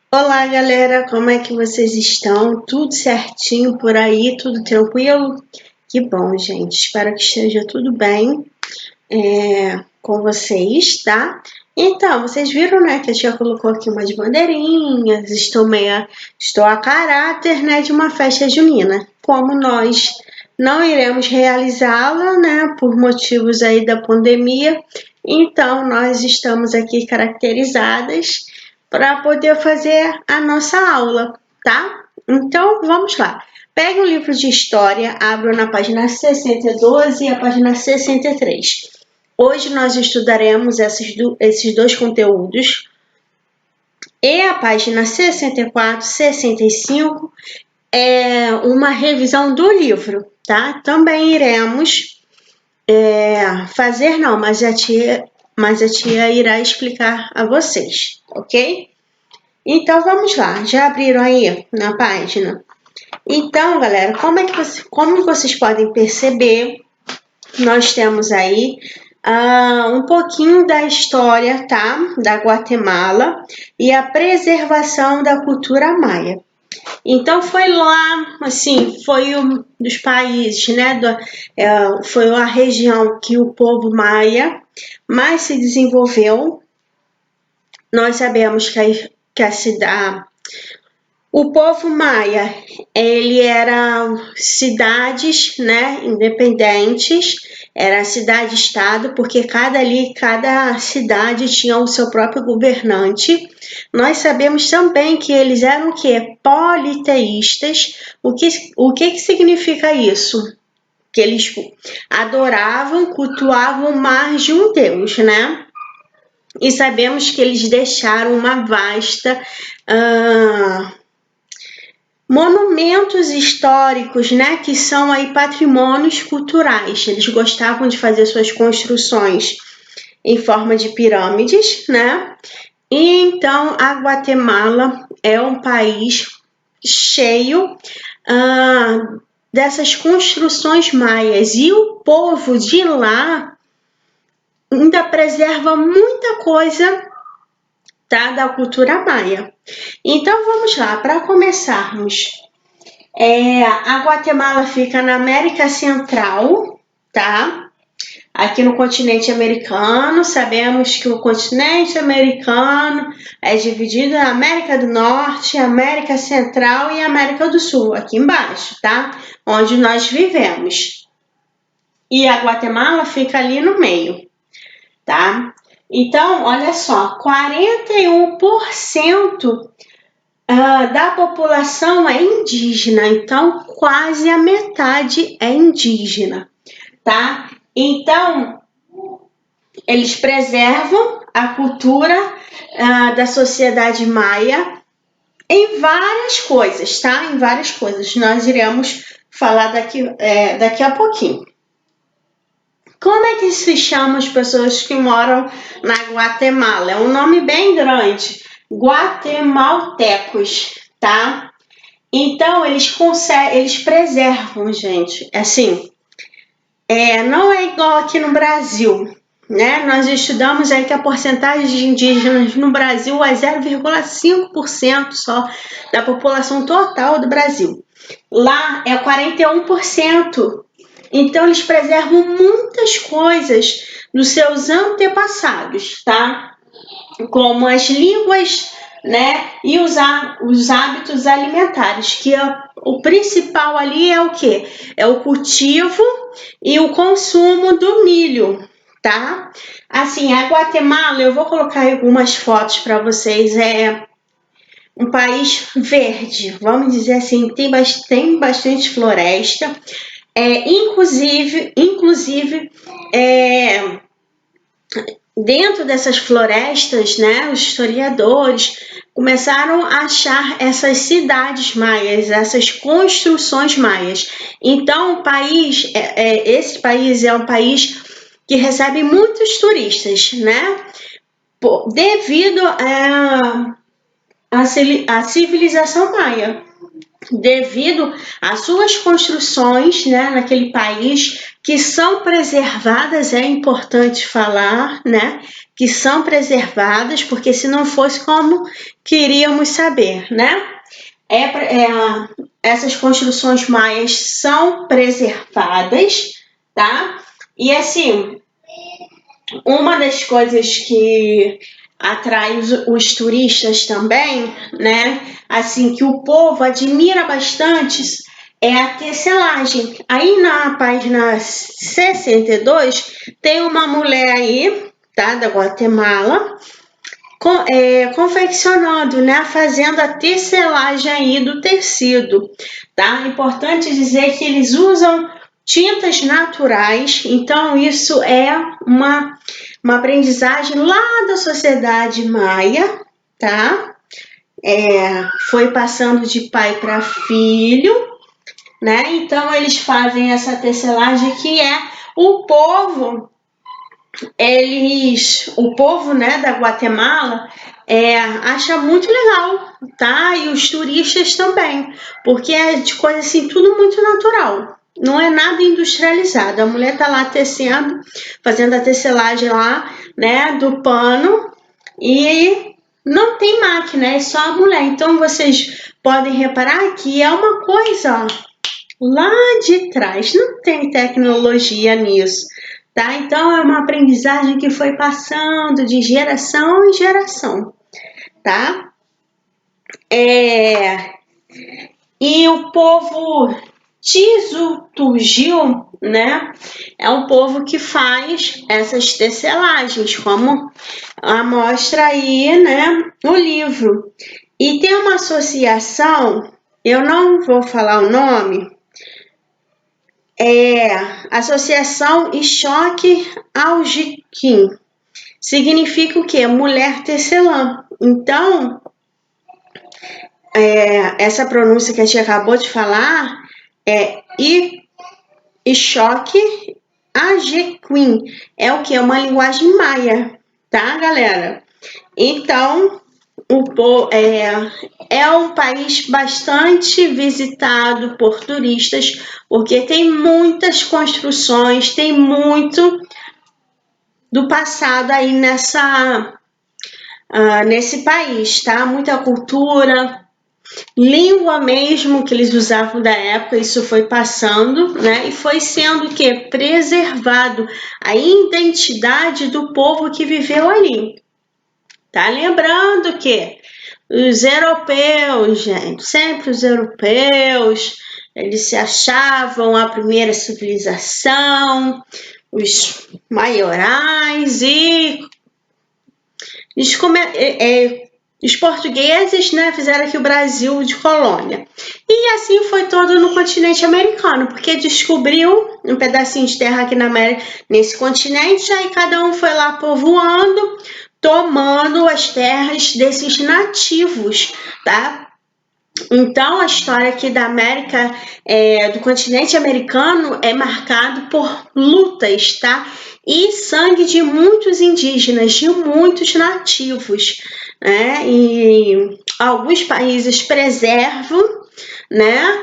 Olá, galera, como é que vocês estão? Tudo certinho por aí? Tudo tranquilo? Que bom, gente. Espero que esteja tudo bem com vocês, tá? Então, vocês viram, né, que a tia colocou aqui umas bandeirinhas. Estou a caráter, né, de uma festa junina. Como nós não iremos realizá-la, né, por motivos aí da pandemia, então nós estamos aqui caracterizadas para poder fazer a nossa aula, tá? Então, vamos lá. Pegue um livro de história, abra na página 62 e a página 63. Hoje nós estudaremos esses dois conteúdos e a página 64, 65 é uma revisão do livro, tá? Também iremos fazer, não, mas a tia irá explicar a vocês, ok? Então vamos lá, já abriram aí na página? Então, galera, como vocês podem perceber, nós temos aí um pouquinho da história, tá? Da Guatemala e a preservação da cultura maia. Então foi lá, assim, foi um dos países, né? Foi a região que o povo maia mais se desenvolveu. Nós sabemos que a cidade o povo maia, ele era cidades, né, independentes, era cidade-estado, porque cada cidade tinha o seu próprio governante. Nós sabemos também que eles eram o quê? Politeístas. O que significa isso? Que eles adoravam, cultuavam mais de um Deus, né? E sabemos que eles deixaram uma vasta monumentos históricos, né, que são aí patrimônios culturais. Eles gostavam de fazer suas construções em forma de pirâmides, né? E então a Guatemala é um país cheio dessas construções maias e o povo de lá ainda preserva muita coisa, tá, da cultura maia. Então vamos lá, para começarmos. A Guatemala fica na América Central, tá? Aqui no continente americano, sabemos que o continente americano é dividido em América do Norte, América Central e América do Sul, aqui embaixo, tá? Onde nós vivemos. E a Guatemala fica ali no meio, tá? Então, olha só, 41% da população é indígena, então quase a metade é indígena, tá? Então, eles preservam a cultura da sociedade maia em várias coisas, tá? Em várias coisas. Nós iremos falar daqui a pouquinho. Como é que se chamam as pessoas que moram na Guatemala? É um nome bem grande. Guatemaltecos, tá? Então, eles preservam, gente. Assim, não é igual aqui no Brasil, né? Nós estudamos aí que a porcentagem de indígenas no Brasil é 0,5% só da população total do Brasil. Lá é 41%. Então, eles preservam muitas coisas dos seus antepassados, tá? Como as línguas, né? E os hábitos alimentares, que o principal ali é o quê? É o cultivo e o consumo do milho, tá? Assim, a Guatemala, eu vou colocar algumas fotos para vocês, é um país verde, vamos dizer assim, tem bastante floresta, inclusive dentro dessas florestas, né, os historiadores começaram a achar essas cidades maias, essas construções maias. Então, esse país é um país que recebe muitos turistas, né, devido à civilização maia. devido às suas construções, né, naquele país, que são preservadas, é importante falar, né, que são preservadas, porque se não fosse, como queríamos saber, né? Essas construções maias são preservadas, tá? E assim, uma das coisas que atrai os turistas também, né? Assim, que o povo admira bastante é a tecelagem. Aí na página 62 tem uma mulher aí, tá? Da Guatemala, confeccionando, né? Fazendo a tecelagem aí do tecido, tá? Importante dizer que eles usam tintas naturais, então isso é uma aprendizagem lá da sociedade maia, tá? Foi passando de pai para filho, né? Então eles fazem essa tecelagem que é o povo, né, da Guatemala acha muito legal, tá? E os turistas também, porque é de coisa assim, tudo muito natural. Não é nada industrializado. A mulher tá lá tecendo, fazendo a tecelagem lá, né, do pano e não tem máquina, é só a mulher. Então vocês podem reparar que é uma coisa lá de trás, não tem tecnologia nisso, tá? Então é uma aprendizagem que foi passando de geração em geração, tá? E o povo Tizu-Tugil, né? É um povo que faz essas tecelagens, como mostra aí, né, no livro. E tem uma associação, eu não vou falar o nome, Associação Ixoque Aljiquim. Significa o quê? Mulher tecelã. Então, essa pronúncia que a gente acabou de falar é Ixoque Aljiquim. É o que? É uma linguagem maia, tá, galera? Então, é um país bastante visitado por turistas, porque tem muitas construções, tem muito do passado aí nesse país, tá? Muita cultura, língua mesmo que eles usavam da época, isso foi passando, né? E foi sendo que preservado a identidade do povo que viveu ali. Tá lembrando que os europeus, gente, sempre os europeus, eles se achavam a primeira civilização, os maiorais, e os portugueses, né, fizeram aqui o Brasil de colônia. E assim foi todo no continente americano, porque descobriu um pedacinho de terra aqui nesse continente, aí cada um foi lá povoando, tomando as terras desses nativos, tá? Então, a história aqui da América, do continente americano, é marcado por lutas, tá? E sangue de muitos indígenas, de muitos nativos, né? E alguns países preservam, né?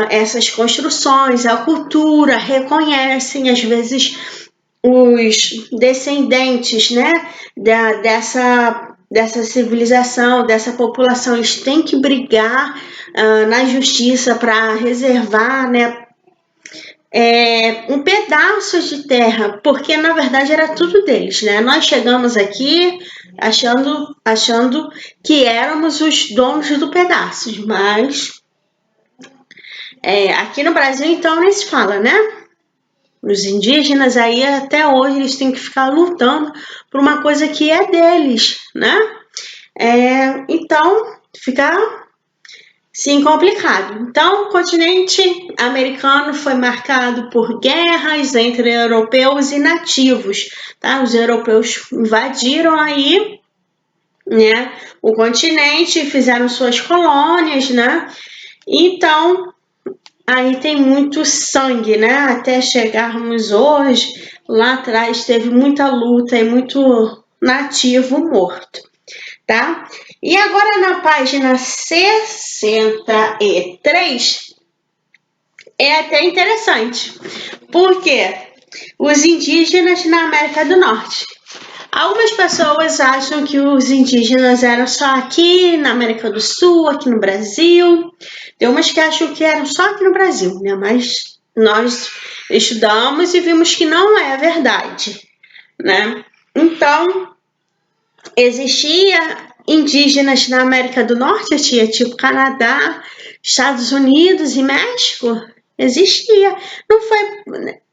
Essas construções, a cultura, reconhecem, às vezes, os descendentes, né? Dessa civilização, dessa população, eles têm que brigar na justiça para reservar, né, um pedaço de terra, porque na verdade era tudo deles, né? Nós chegamos aqui achando que éramos os donos do pedaço, mas aqui no Brasil então nem se fala, né? Os indígenas aí até hoje eles têm que ficar lutando por uma coisa que é deles, né? Então fica sim complicado. Então o continente americano foi marcado por guerras entre europeus e nativos, tá? Os europeus invadiram aí, né, o continente, fizeram suas colônias, né? Então aí tem muito sangue, né? Até chegarmos hoje, lá atrás teve muita luta e muito nativo morto, tá? E agora na página 63 é até interessante, porque os indígenas na América do Norte. Algumas pessoas acham que os indígenas eram só aqui na América do Sul, aqui no Brasil. Tem umas que acham que eram só aqui no Brasil, né? Mas nós estudamos e vimos que não é verdade, né? Então, existia indígenas na América do Norte, tinha tipo Canadá, Estados Unidos e México. Existia. Não foi.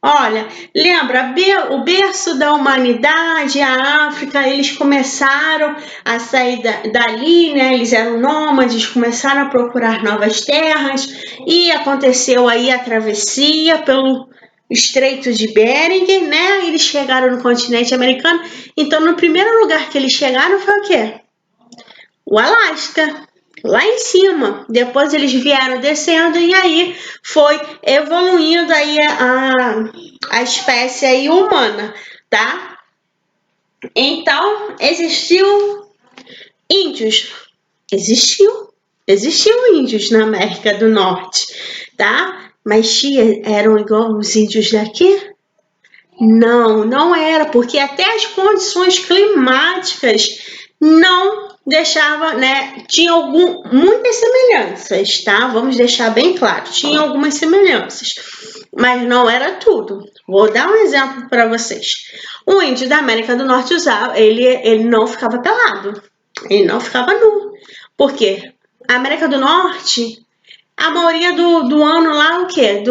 Olha, lembra, o berço da humanidade, a África, eles começaram a sair dali, né? Eles eram nômades, começaram a procurar novas terras e aconteceu aí a travessia pelo Estreito de Bering, né? Eles chegaram no continente americano. Então, no primeiro lugar que eles chegaram foi o quê? O Alasca, lá em cima. Depois eles vieram descendo e aí foi evoluindo aí a espécie aí humana, tá? Então, existiu índios. Existiu índios na América do Norte, tá? Mas eram igual os índios daqui? Não, não era, porque até as condições climáticas não deixava, né? Tinha muitas semelhanças, tá? Vamos deixar bem claro, tinha algumas semelhanças, mas não era tudo. Vou dar um exemplo para vocês. O índio da América do Norte usava, ele não ficava pelado, ele não ficava nu, porque a América do Norte, a maioria do ano lá, o quê?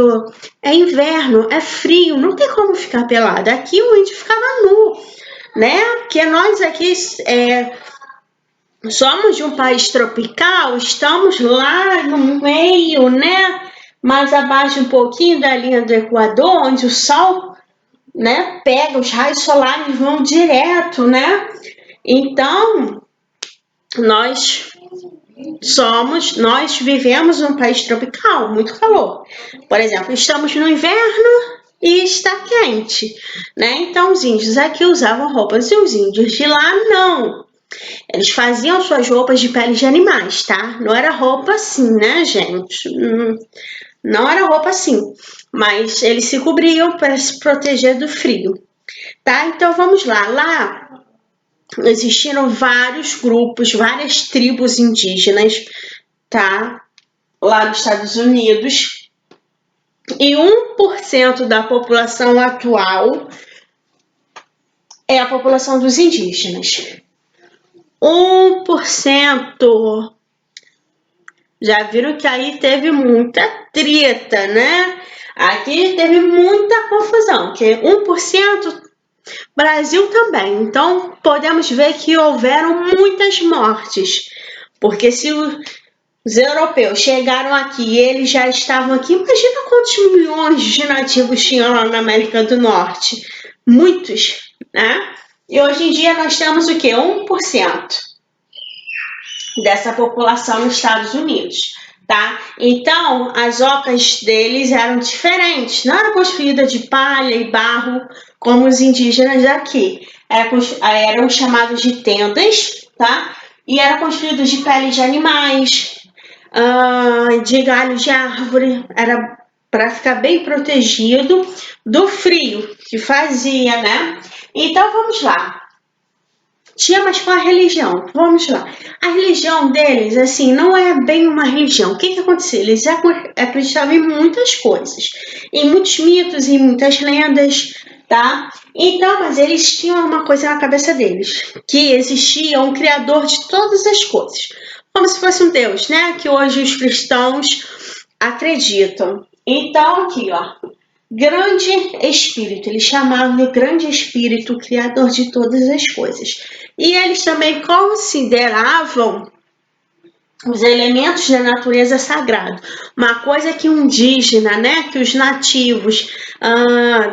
É inverno, é frio, não tem como ficar pelado. Aqui o índio ficava nu, né? Porque nós aqui somos de um país tropical, estamos lá no meio, né? Mais abaixo um pouquinho da linha do Equador, onde o sol, né, pega, os raios solares vão direto, né? Então, nós vivemos num país tropical, muito calor. Por exemplo, estamos no inverno e está quente, né? Então os índios aqui usavam roupas e os índios de lá não. Eles faziam suas roupas de pele de animais, tá? Não era roupa assim, né, gente? Não era roupa assim, mas eles se cobriam para se proteger do frio, tá? Então vamos lá. Lá existiram vários grupos, várias tribos indígenas, tá? Lá nos Estados Unidos. E 1% da população atual é a população dos indígenas. 1%. Já viram que aí teve muita treta, né? Aqui teve muita confusão, que 1%, Brasil também. Então, podemos ver que houveram muitas mortes. Porque se os europeus chegaram aqui e eles já estavam aqui, imagina quantos milhões de nativos tinham lá na América do Norte. Muitos, né? E hoje em dia nós temos o quê? 1% dessa população nos Estados Unidos, tá? Então, as ocas deles eram diferentes, não eram construídas de palha e barro como os indígenas daqui. Eram chamados de tendas, tá? E eram construídos de pele de animais, de galho de árvore, era para ficar bem protegido do frio que fazia, né? Então, vamos lá. Tinha mais com a religião. Vamos lá. A religião deles, assim, não é bem uma religião. O que acontecia? Eles acreditavam em muitas coisas, em muitos mitos, em muitas lendas, tá? Então, mas eles tinham uma coisa na cabeça deles, que existia um criador de todas as coisas, como se fosse um Deus, né? Que hoje os cristãos acreditam. Então, aqui, ó. Grande Espírito, eles chamavam de Grande Espírito, Criador de todas as coisas. E eles também consideravam os elementos da natureza sagrado. Uma coisa que um indígena, né, que os nativos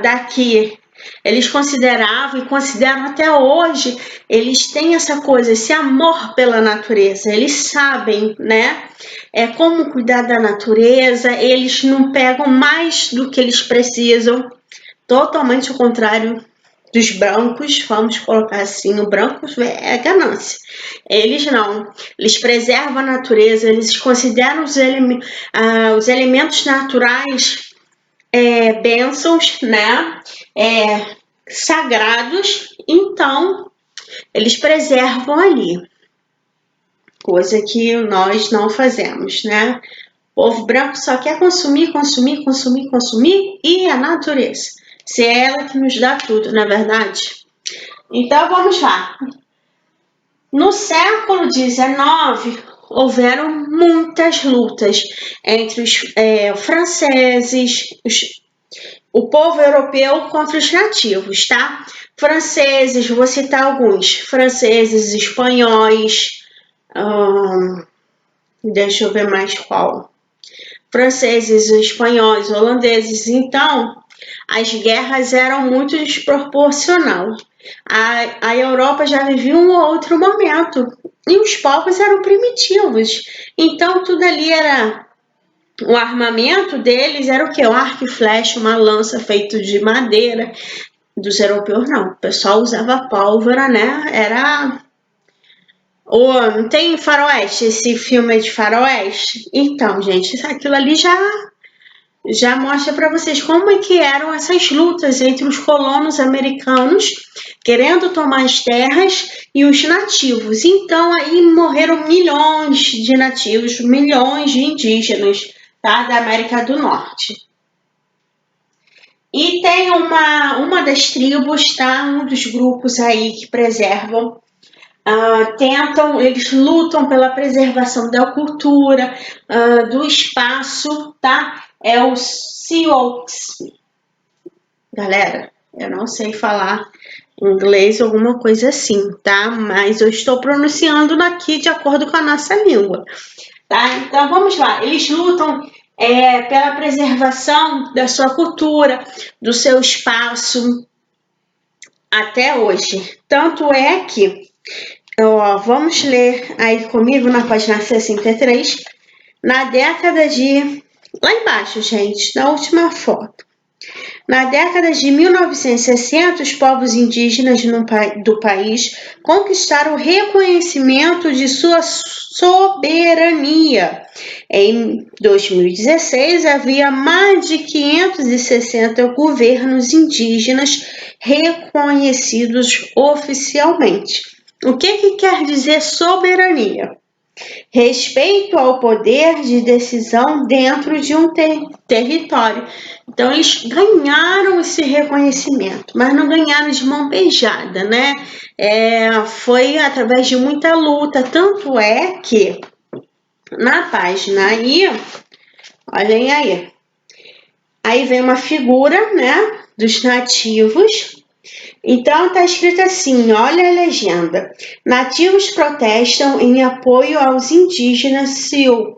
daqui, eles consideravam e consideram até hoje, eles têm essa coisa, esse amor pela natureza, eles sabem, né, como cuidar da natureza, eles não pegam mais do que eles precisam, totalmente o contrário dos brancos, vamos colocar assim, o branco é ganância. Eles não, eles preservam a natureza, eles consideram os elementos naturais bênçãos, né? Sagrados, então eles preservam ali, coisa que nós não fazemos, né? O povo branco só quer consumir, consumir, consumir, consumir, e a natureza, se é ela que nos dá tudo, na verdade. Então vamos lá. No século XIX, houveram muitas lutas entre os franceses, o povo europeu contra os nativos, tá? Franceses, vou citar alguns: franceses, espanhóis, deixa eu ver mais qual. Franceses, espanhóis, holandeses. Então, as guerras eram muito desproporcionais. A Europa já vivia um outro momento e os povos eram primitivos. Então, tudo ali era... O armamento deles era o quê? Um arco e flecha, uma lança feita de madeira. Dos europeus, não. O pessoal usava pólvora, né? Era... não tem faroeste? Esse filme é de faroeste? Então, gente, aquilo ali já mostra para vocês como é que eram essas lutas entre os colonos americanos querendo tomar as terras e os nativos. Então aí morreram milhões de nativos, milhões de indígenas, tá, da América do Norte. E tem uma das tribos, tá, um dos grupos aí que preservam, eles lutam pela preservação da cultura, do espaço, tá? É o Sioux. Galera, eu não sei falar inglês, alguma coisa assim, tá? Mas eu estou pronunciando aqui de acordo com a nossa língua, tá? Então vamos lá. Eles lutam pela preservação da sua cultura, do seu espaço até hoje. Tanto é que vamos ler aí comigo na página 63, na década de... Lá embaixo, gente, na última foto. Na década de 1960, os povos indígenas do país conquistaram o reconhecimento de sua soberania. Em 2016, havia mais de 560 governos indígenas reconhecidos oficialmente. O que quer dizer soberania? Respeito ao poder de decisão dentro de um território. Então, eles ganharam esse reconhecimento, mas não ganharam de mão beijada, né? Foi através de muita luta. Tanto é que na página aí, olhem aí vem uma figura, né, dos nativos. Então tá escrito assim, olha a legenda: nativos protestam em apoio aos indígenas Sioux,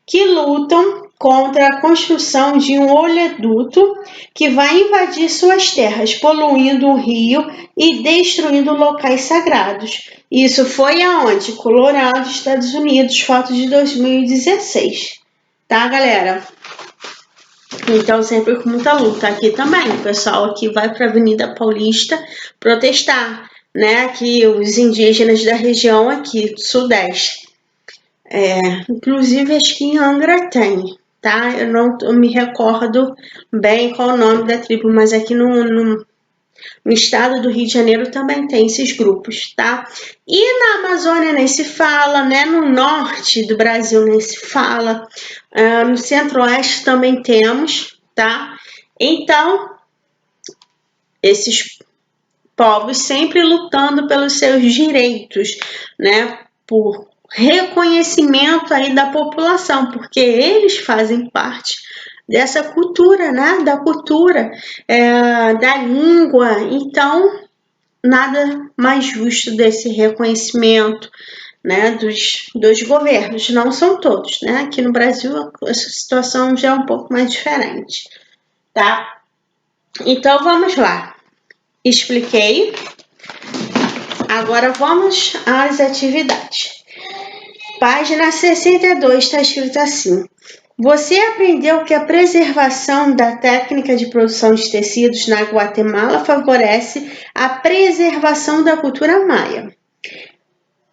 que lutam contra a construção de um oleoduto que vai invadir suas terras, poluindo o rio e destruindo locais sagrados. Isso foi aonde? Colorado, Estados Unidos, foto de 2016. Tá, galera? Então, sempre com muita luta. Aqui também, o pessoal aqui vai para a Avenida Paulista protestar, né? Aqui, os indígenas da região aqui, do Sudeste. Inclusive, acho que em Angra tem, tá? Eu não me recordo bem qual o nome da tribo, mas aqui no estado do Rio de Janeiro também tem esses grupos, tá? E na Amazônia nem se fala, né? No norte do Brasil nem se fala. No centro-oeste também temos, tá? Então, esses povos sempre lutando pelos seus direitos, né? Por reconhecimento aí da população, porque eles fazem parte dessa cultura, né? Da cultura, da língua. Então, nada mais justo desse reconhecimento, né, dos governos. Não são todos, né? Aqui no Brasil a situação já é um pouco mais diferente, tá? Então vamos lá. Expliquei. Agora vamos às atividades. Página 62 está escrito assim: Você aprendeu que a preservação da técnica de produção de tecidos na Guatemala favorece a preservação da cultura maia.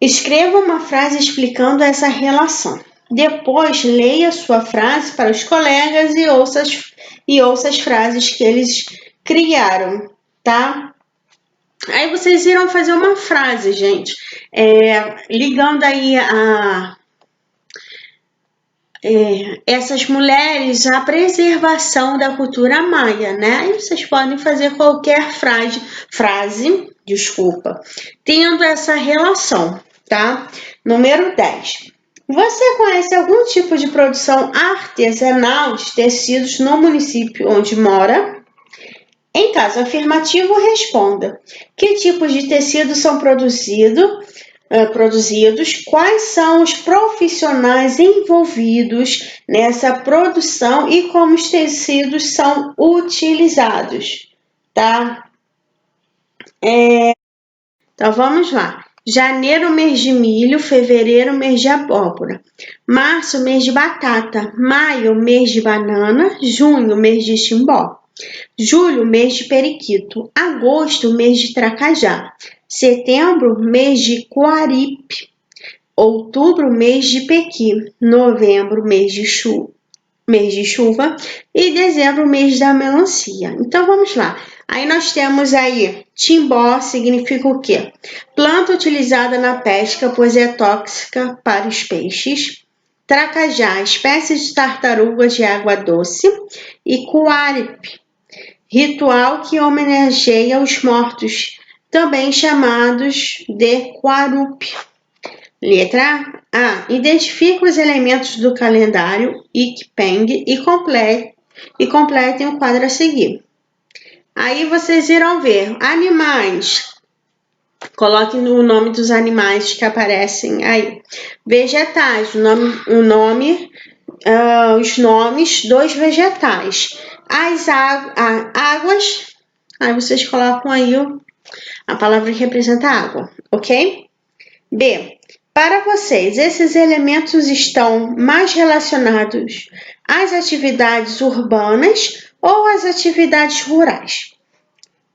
Escreva uma frase explicando essa relação. Depois, leia sua frase para os colegas e ouça as frases que eles criaram, tá? Aí vocês irão fazer uma frase, gente, ligando aí essas mulheres à preservação da cultura maia, né? Aí vocês podem fazer qualquer frase, tendo essa relação, tá? Número 10. Você conhece algum tipo de produção artesanal de tecidos no município onde mora? Em caso afirmativo, responda: que tipos de tecidos são produzidos? Quais são os profissionais envolvidos nessa produção e como os tecidos são utilizados, tá? Então vamos lá. Janeiro, mês de milho. Fevereiro, mês de abóbora. Março, mês de batata. Maio, mês de banana. Junho, mês de chimbó. Julho, mês de periquito. Agosto, mês de tracajá. Setembro, mês de coaripe. Outubro, mês de pequi. Novembro, mês de chuva. E dezembro, mês da melancia. Então vamos lá. Aí nós temos aí timbó, significa o quê? Planta utilizada na pesca, pois é tóxica para os peixes. Tracajá, espécie de tartarugas de água doce. E coaripe, ritual que homenageia os mortos, também chamados de Quarup. Letra A. Identifique os elementos do calendário Ikpeng e completem o quadro a seguir. Aí vocês irão ver animais. Coloquem o nome dos animais que aparecem aí. Vegetais, os nomes dos vegetais. As águas, aí vocês colocam aí a palavra que representa água, ok? B. Para vocês, esses elementos estão mais relacionados às atividades urbanas ou às atividades rurais?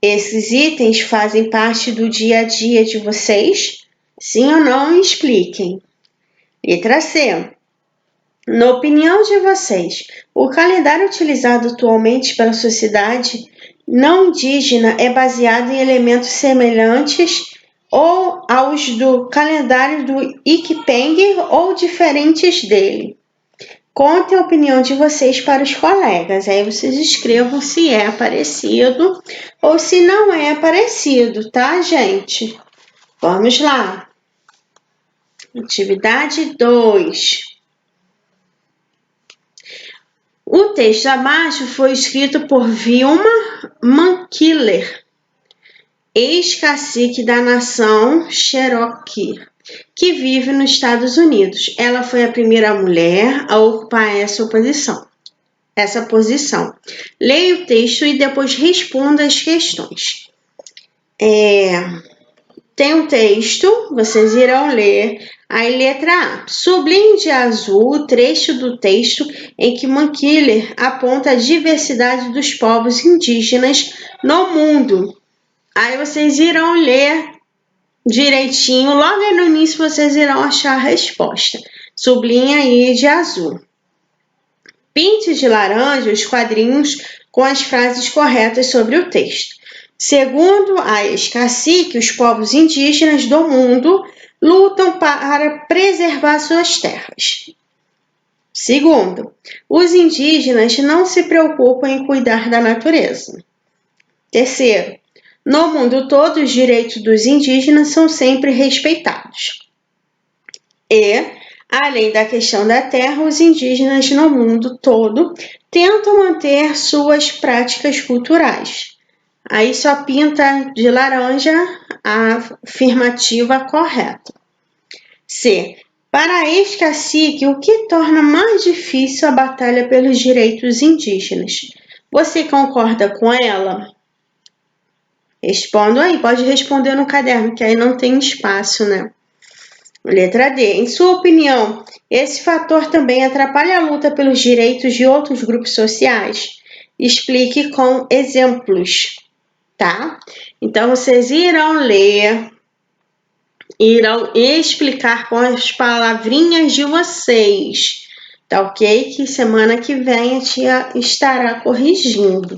Esses itens fazem parte do dia a dia de vocês? Sim ou não? Expliquem. Letra C. Na opinião de vocês, o calendário utilizado atualmente pela sociedade não indígena é baseado em elementos semelhantes ou aos do calendário do Ikpeng ou diferentes dele? Contem a opinião de vocês para os colegas. Aí vocês escrevam se é parecido ou se não é parecido, tá, gente? Vamos lá. Atividade 2. O texto abaixo foi escrito por Vilma Mankiller, ex-cacique da nação Cherokee, que vive nos Estados Unidos. Ela foi a primeira mulher a ocupar essa posição. Leia o texto e depois responda as questões. Tem um texto, vocês irão ler. Aí, letra A. Sublinhe de azul o trecho do texto em que Mankiller aponta a diversidade dos povos indígenas no mundo. Aí vocês irão ler direitinho. Logo aí no início vocês irão achar a resposta. Sublinhe aí de azul. Pinte de laranja os quadrinhos com as frases corretas sobre o texto. Segundo a ex-cacique, os povos indígenas do mundo lutam para preservar suas terras. Segundo, os indígenas não se preocupam em cuidar da natureza. Terceiro, no mundo todo, os direitos dos indígenas são sempre respeitados. E, além da questão da terra, os indígenas no mundo todo tentam manter suas práticas culturais. Aí só pinta de laranja a afirmativa correta. C. Para a ex-cacique, o que torna mais difícil a batalha pelos direitos indígenas? Você concorda com ela? Responda aí, pode responder no caderno, que aí não tem espaço, né? Letra D. Em sua opinião, esse fator também atrapalha a luta pelos direitos de outros grupos sociais? Explique com exemplos, tá? Então, vocês irão ler, irão explicar com as palavrinhas de vocês, tá ok? Que semana que vem a tia estará corrigindo.